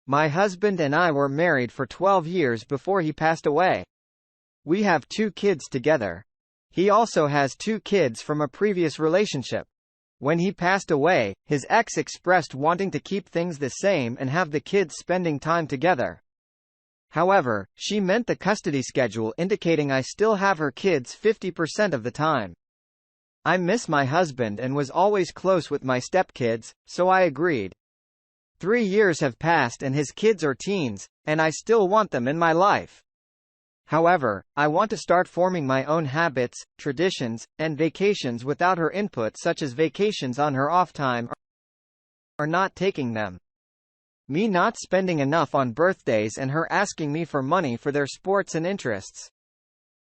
My husband and I were married for 12 years before he passed away. We have 2 kids together. He also has 2 kids from a previous relationship. When he passed away, his ex expressed wanting to keep things the same and have the kids spending time together. However, she meant the custody schedule, indicating I still have her kids 50% of the time. I miss my husband and was always close with my stepkids, so I agreed. 3 years have passed and his kids are teens, and I still want them in my life. However, I want to start forming my own habits, traditions, and vacations without her input, such as vacations on her off time or not taking them. Me not spending enough on birthdays and her asking me for money for their sports and interests.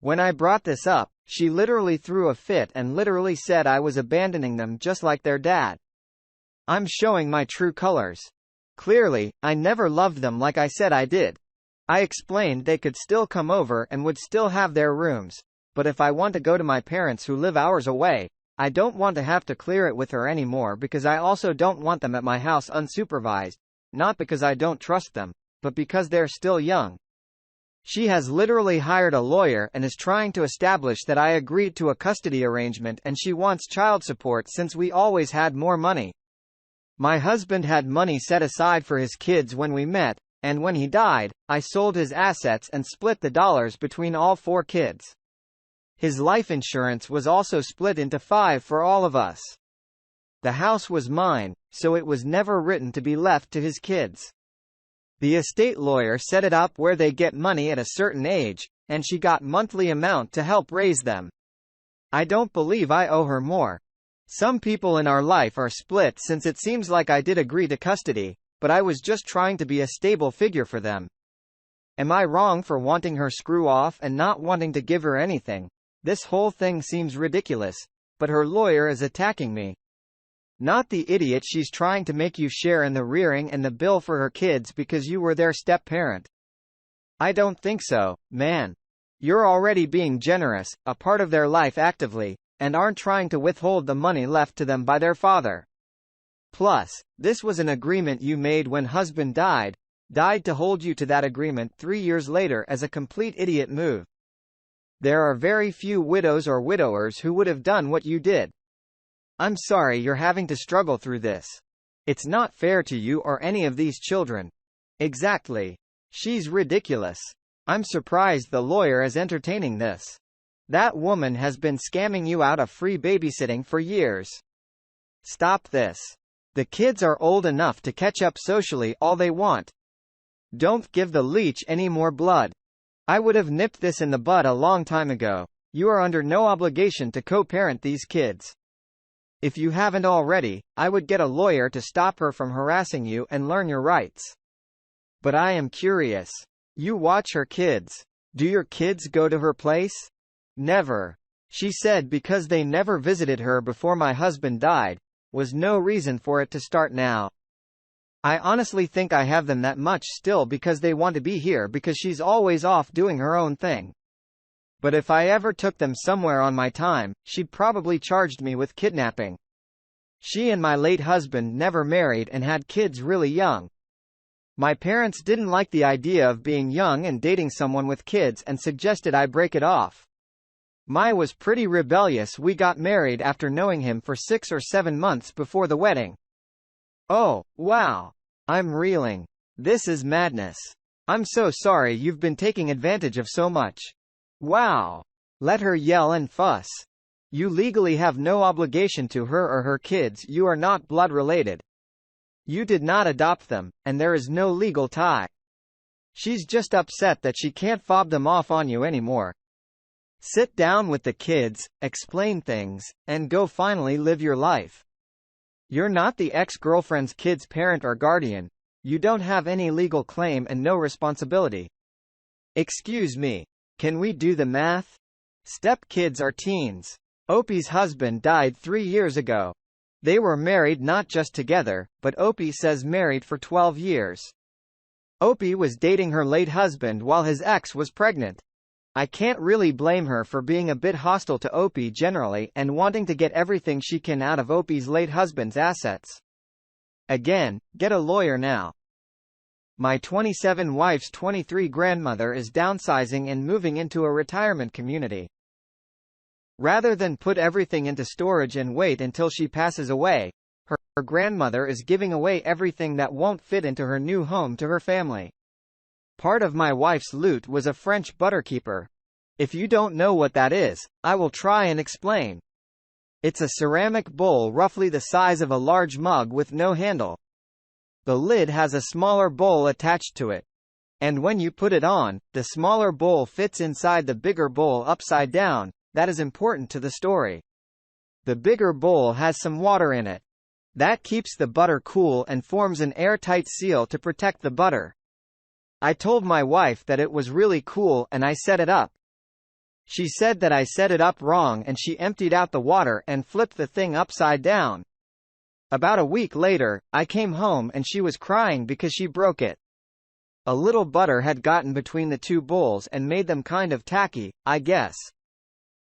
When I brought this up, she literally threw a fit and literally said I was abandoning them just like their dad. I'm showing my true colors. Clearly, I never loved them like I said I did. I explained they could still come over and would still have their rooms, but if I want to go to my parents who live hours away, I don't want to have to clear it with her anymore, because I also don't want them at my house unsupervised, not because I don't trust them, but because they're still young. She has literally hired a lawyer and is trying to establish that I agreed to a custody arrangement, and she wants child support since we always had more money. My husband had money set aside for his kids when we met, and when he died, I sold his assets and split the dollars between all 4 kids. His life insurance was also split into 5 for all of us. The house was mine, so it was never written to be left to his kids. The estate lawyer set it up where they get money at a certain age, and she got monthly amount to help raise them. I don't believe I owe her more. Some people in our life are split, since it seems like I did agree to custody, but I was just trying to be a stable figure for them. Am I wrong for wanting her screw off and not wanting to give her anything? This whole thing seems ridiculous, but her lawyer is attacking me. Not the idiot she's trying to make you share in the rearing and the bill for her kids because you were their step-parent. I don't think so, man. You're already being generous, a part of their life actively, and aren't trying to withhold the money left to them by their father. Plus, this was an agreement you made when husband died to hold you to that agreement 3 years later as a complete idiot move. There are very few widows or widowers who would have done what you did. I'm sorry you're having to struggle through this. It's not fair to you or any of these children. Exactly. She's ridiculous. I'm surprised the lawyer is entertaining this. That woman has been scamming you out of free babysitting for years. Stop this. The kids are old enough to catch up socially all they want. Don't give the leech any more blood. I would have nipped this in the bud a long time ago. You are under no obligation to co-parent these kids. If you haven't already, I would get a lawyer to stop her from harassing you and learn your rights. But I am curious. You watch her kids. Do your kids go to her place? Never. She said because they never visited her before my husband died, was no reason for it to start now. I honestly think I have them that much still because they want to be here because she's always off doing her own thing. But if I ever took them somewhere on my time, she'd probably charged me with kidnapping. She and my late husband never married and had kids really young. My parents didn't like the idea of being young and dating someone with kids and suggested I break it off. My was pretty rebellious. We got married after knowing him for 6 or 7 months before the wedding. Oh, wow. I'm reeling. This is madness. I'm so sorry you've been taking advantage of so much. Wow. Let her yell and fuss. You legally have no obligation to her or her kids. You are not blood related. You did not adopt them, and there is no legal tie. She's just upset that she can't fob them off on you anymore. Sit down with the kids, explain things, and go finally live your life. You're not the ex-girlfriend's kid's parent or guardian. You don't have any legal claim and no responsibility. Excuse me. Can we do the math? Step-kids are teens. Opie's husband died 3 years ago. They were married not just together, but Opie says married for 12 years. Opie was dating her late husband while his ex was pregnant. I can't really blame her for being a bit hostile to Opie generally and wanting to get everything she can out of Opie's late husband's assets. Again, get a lawyer now. My 27 wife's 23 grandmother is downsizing and moving into a retirement community. Rather than put everything into storage and wait until she passes away, her grandmother is giving away everything that won't fit into her new home to her family. Part of my wife's loot was a French butterkeeper. If you don't know what that is, I will try and explain. It's a ceramic bowl roughly the size of a large mug with no handle. The lid has a smaller bowl attached to it. And when you put it on, the smaller bowl fits inside the bigger bowl upside down. That is important to the story. The bigger bowl has some water in it. That keeps the butter cool and forms an airtight seal to protect the butter. I told my wife that it was really cool and I set it up. She said that I set it up wrong and she emptied out the water and flipped the thing upside down. About a week later, I came home and she was crying because she broke it. A little butter had gotten between the two bowls and made them kind of tacky, I guess.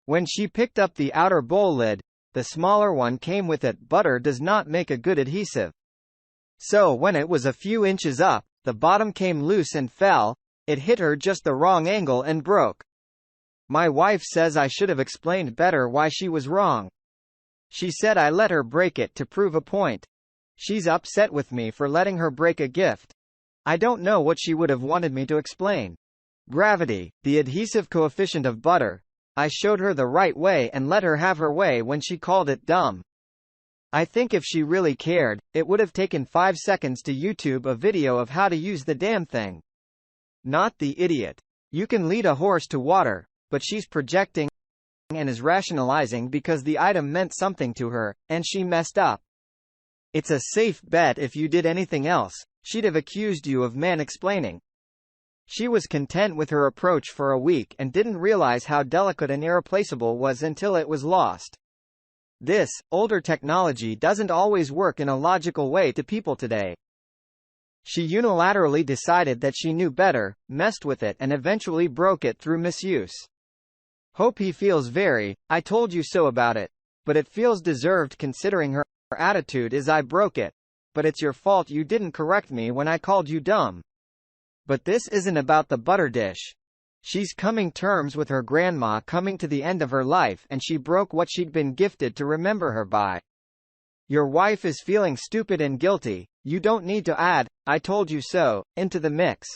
When she picked up the outer bowl lid, the smaller one came with it. Butter does not make a good adhesive. So when it was a few inches up, the bottom came loose and fell. It hit her just the wrong angle and broke. My wife says I should have explained better why she was wrong. She said I let her break it to prove a point. She's upset with me for letting her break a gift. I don't know what she would have wanted me to explain. Gravity, the adhesive coefficient of butter. I showed her the right way and let her have her way when she called it dumb. I think if she really cared, it would have taken 5 seconds to YouTube a video of how to use the damn thing. Not the idiot. You can lead a horse to water, but she's projecting and is rationalizing because the item meant something to her, and she messed up. It's a safe bet if you did anything else, she'd have accused you of man-explaining. She was content with her approach for a week and didn't realize how delicate and irreplaceable was until it was lost. This, older technology doesn't always work in a logical way to people today. She unilaterally decided that she knew better, messed with it and eventually broke it through misuse. Hope he feels very, I told you so about it. But it feels deserved considering her attitude is I broke it. But it's your fault you didn't correct me when I called you dumb. But this isn't about the butter dish. She's coming terms with her grandma coming to the end of her life and she broke what she'd been gifted to remember her by. Your wife is feeling stupid and guilty, you don't need to add, I told you so, into the mix.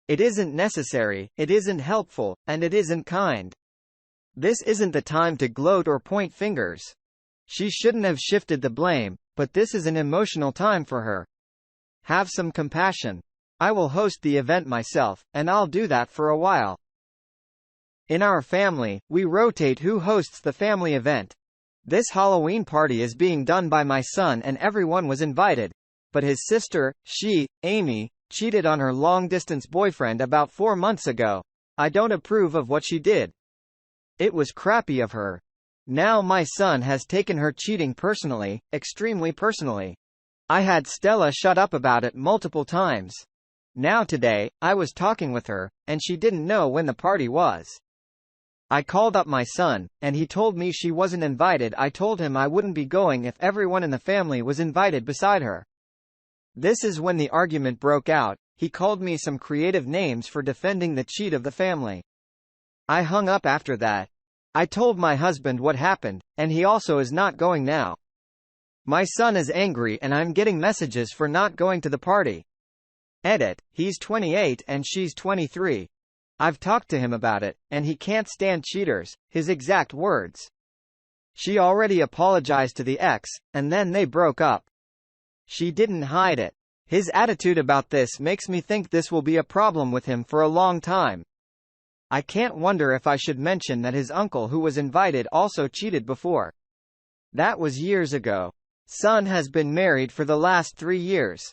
It isn't necessary, it isn't helpful, and it isn't kind. This isn't the time to gloat or point fingers. She shouldn't have shifted the blame, but this is an emotional time for her. Have some compassion. I will host the event myself, and I'll do that for a while. In our family, we rotate who hosts the family event. This Halloween party is being done by my son and everyone was invited. But his sister, Amy, cheated on her long-distance boyfriend about 4 months ago. I don't approve of what she did. It was crappy of her. Now my son has taken her cheating personally, extremely personally. I had Stella shut up about it multiple times. Now today, I was talking with her, and she didn't know when the party was. I called up my son, and he told me she wasn't invited. I told him I wouldn't be going if everyone in the family was invited beside her. This is when the argument broke out. He called me some creative names for defending the cheat of the family. I hung up after that. I told my husband what happened, and he also is not going now. My son is angry and I'm getting messages for not going to the party. Edit, he's 28 and she's 23. I've talked to him about it, and he can't stand cheaters, his exact words. She already apologized to the ex, and then they broke up. She didn't hide it. His attitude about this makes me think this will be a problem with him for a long time. I can't wonder if I should mention that his uncle who was invited also cheated before. That was years ago. Son has been married for the last 3 years.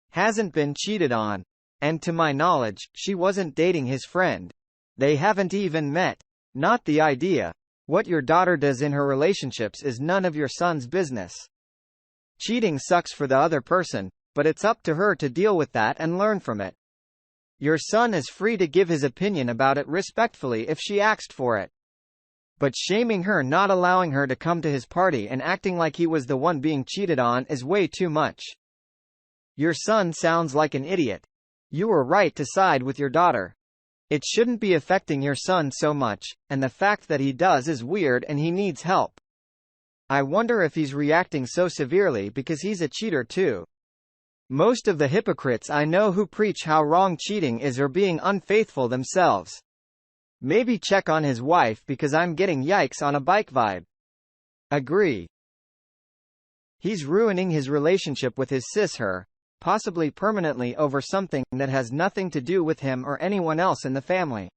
Hasn't been cheated on. And to my knowledge, she wasn't dating his friend. They haven't even met. Not the idea. What your daughter does in her relationships is none of your son's business. Cheating sucks for the other person, but it's up to her to deal with that and learn from it. Your son is free to give his opinion about it respectfully if she asked for it. But shaming her, not allowing her to come to his party and acting like he was the one being cheated on is way too much. Your son sounds like an idiot. You were right to side with your daughter. It shouldn't be affecting your son so much, and the fact that he does is weird and he needs help. I wonder if he's reacting so severely because he's a cheater too. Most of the hypocrites I know who preach how wrong cheating is are being unfaithful themselves. Maybe check on his wife because I'm getting yikes on a bike vibe. Agree. He's ruining his relationship with his sis-her, possibly permanently over something that has nothing to do with him or anyone else in the family.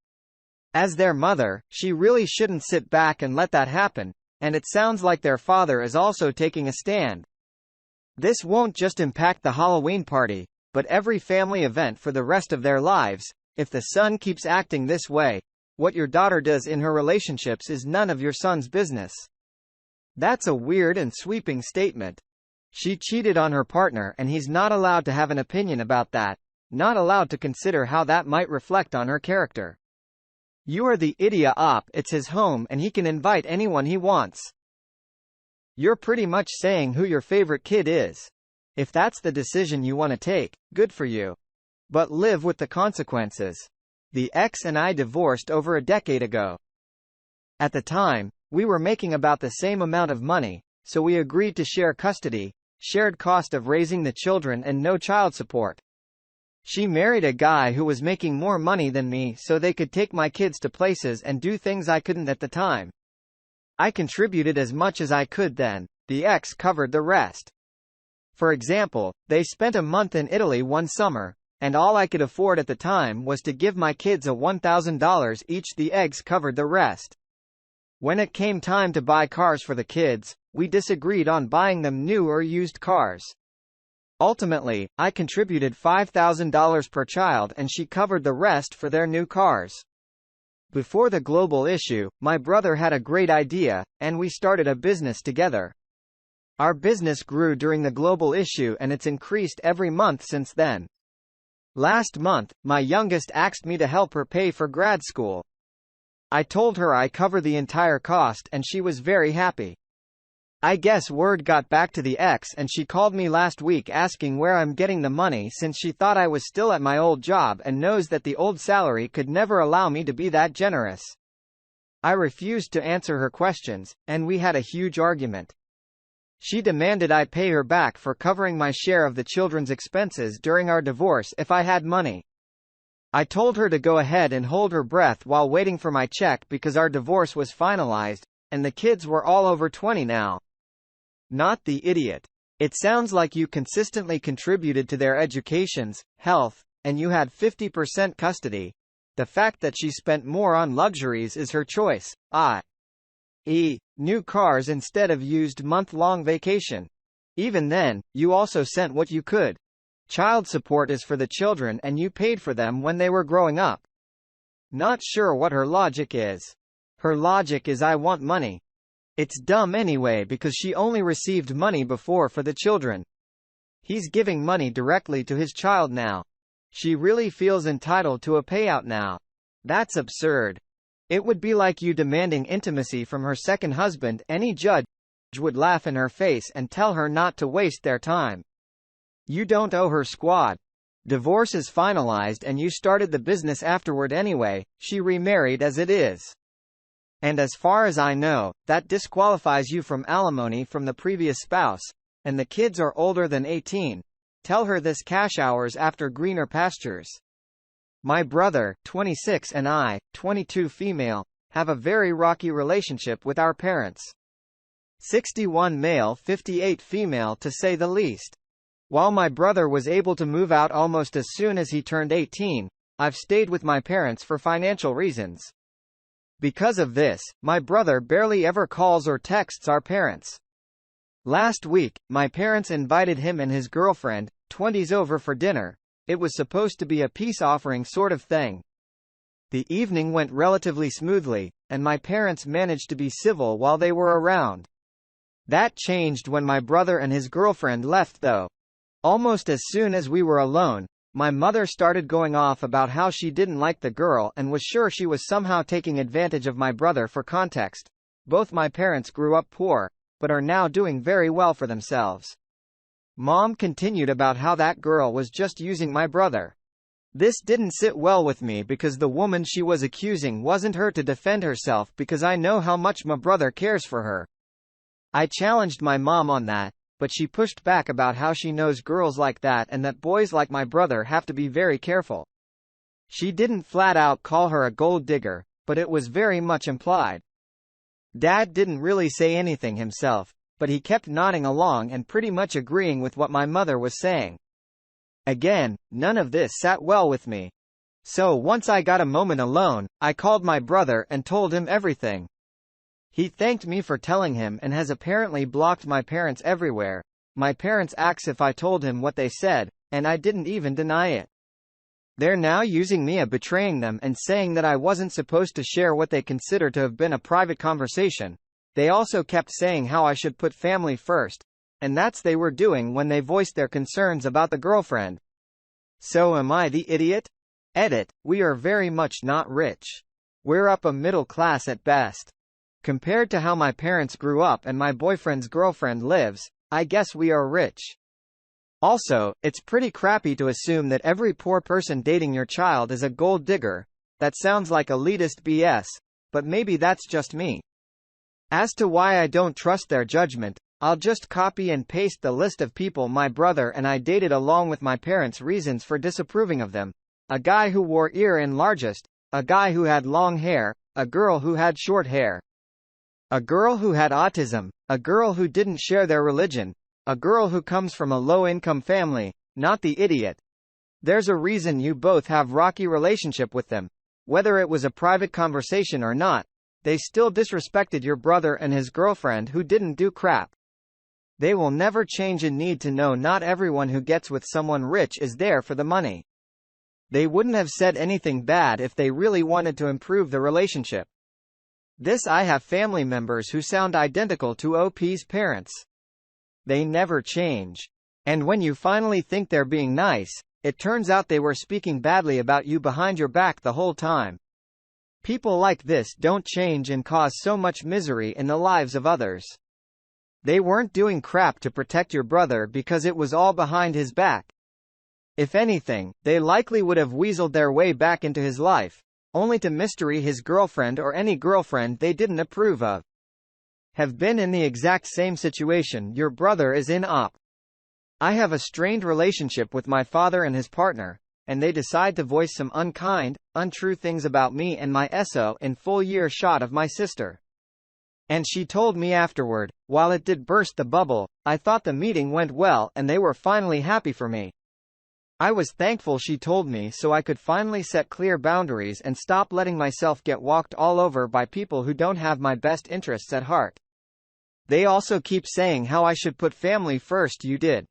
As their mother, she really shouldn't sit back and let that happen, and it sounds like their father is also taking a stand. This won't just impact the Halloween party, but every family event for the rest of their lives. If the son keeps acting this way, what your daughter does in her relationships is none of your son's business. That's a weird and sweeping statement. She cheated on her partner and he's not allowed to have an opinion about that, not allowed to consider how that might reflect on her character. You are the idiot op, it's his home and he can invite anyone he wants. You're pretty much saying who your favorite kid is. If that's the decision you want to take, good for you. But live with the consequences. The ex and I divorced over a decade ago. At the time, we were making about the same amount of money, so we agreed to share custody, shared cost of raising the children and no child support. She married a guy who was making more money than me so they could take my kids to places and do things I couldn't at the time. I contributed as much as I could then, the ex covered the rest. For example, they spent a month in Italy one summer, and all I could afford at the time was to give my kids a $1,000 each. The ex covered the rest. When it came time to buy cars for the kids, we disagreed on buying them new or used cars. Ultimately, I contributed $5,000 per child and she covered the rest for their new cars. Before the global issue, my brother had a great idea, and we started a business together. Our business grew during the global issue and it's increased every month since then. Last month, my youngest asked me to help her pay for grad school. I told her I cover the entire cost and she was very happy. I guess word got back to the ex and she called me last week asking where I'm getting the money since she thought I was still at my old job and knows that the old salary could never allow me to be that generous. I refused to answer her questions, and we had a huge argument. She demanded I pay her back for covering my share of the children's expenses during our divorce if I had money. I told her to go ahead and hold her breath while waiting for my check because our divorce was finalized, and the kids were all over 20 now. Not the idiot. It sounds like you consistently contributed to their educations, health, and you had 50% custody. The fact that she spent more on luxuries is her choice, i.e., new cars instead of used month-long vacation. Even then, you also sent what you could. Child support is for the children and you paid for them when they were growing up. Not sure what her logic is. Her logic is I want money. It's dumb anyway because she only received money before for the children. He's giving money directly to his child now. She really feels entitled to a payout now. That's absurd. It would be like you demanding intimacy from her second husband. Any judge would laugh in her face and tell her not to waste their time. You don't owe her squat. Divorce is finalized and you started the business afterward anyway. She remarried as it is. And as far as I know, that disqualifies you from alimony from the previous spouse, and the kids are older than 18. Tell her this cash hours after greener pastures. My brother, 26, and I, 22 female, have a very rocky relationship with our parents. 61 male, 58 female to say the least. While my brother was able to move out almost as soon as he turned 18, I've stayed with my parents for financial reasons. Because of this, my brother barely ever calls or texts our parents. Last week, my parents invited him and his girlfriend, 20s, over for dinner. It was supposed to be a peace offering sort of thing. The evening went relatively smoothly, and my parents managed to be civil while they were around. That changed when my brother and his girlfriend left though. Almost as soon as we were alone, my mother started going off about how she didn't like the girl and was sure she was somehow taking advantage of my brother. For context, both my parents grew up poor, but are now doing very well for themselves. Mom continued about how that girl was just using my brother. This didn't sit well with me because the woman she was accusing wasn't her to defend herself because I know how much my brother cares for her. I challenged my mom on that, but she pushed back about how she knows girls like that and that boys like my brother have to be very careful. She didn't flat out call her a gold digger, but it was very much implied. Dad didn't really say anything himself, but he kept nodding along and pretty much agreeing with what my mother was saying. Again, none of this sat well with me. So once I got a moment alone, I called my brother and told him everything. He thanked me for telling him and has apparently blocked my parents everywhere. My parents asked if I told him what they said, and I didn't even deny it. They're now using me betraying them and saying that I wasn't supposed to share what they consider to have been a private conversation. They also kept saying how I should put family first, and that's they were doing when they voiced their concerns about the girlfriend. So am I the idiot? Edit, we are very much not rich. We're upper middle class at best. Compared to how my parents grew up and my boyfriend's girlfriend lives, I guess we are rich. Also, it's pretty crappy to assume that every poor person dating your child is a gold digger. That sounds like elitist BS, but maybe that's just me. As to why I don't trust their judgment, I'll just copy and paste the list of people my brother and I dated along with my parents' reasons for disapproving of them. A guy who wore ear largest, a guy who had long hair, a girl who had short hair, a girl who had autism, a girl who didn't share their religion, a girl who comes from a low-income family, not the idiot. There's a reason you both have rocky relationship with them. Whether it was a private conversation or not, they still disrespected your brother and his girlfriend who didn't do crap. They will never change and need to know not everyone who gets with someone rich is there for the money. They wouldn't have said anything bad if they really wanted to improve the relationship. I have family members who sound identical to OP's parents. They never change. And when you finally think they're being nice, it turns out they were speaking badly about you behind your back the whole time. People like this don't change and cause so much misery in the lives of others. They weren't doing crap to protect your brother because it was all behind his back. If anything, they likely would have weaseled their way back into his life, only to mystery his girlfriend or any girlfriend they didn't approve of. Have been in the exact same situation your brother is in op. I have a strained relationship with my father and his partner, and they decide to voice some unkind, untrue things about me and my SO in full year shot of my sister. And she told me afterward, while it did burst the bubble, I thought the meeting went well and they were finally happy for me. I was thankful she told me so I could finally set clear boundaries and stop letting myself get walked all over by people who don't have my best interests at heart. They also keep saying how I should put family first. You did.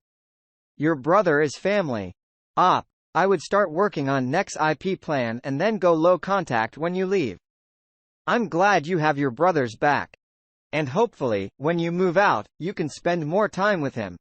Your brother is family. I would start working on next IP plan and then go low contact when you leave. I'm glad you have your brother's back. And hopefully, when you move out, you can spend more time with him.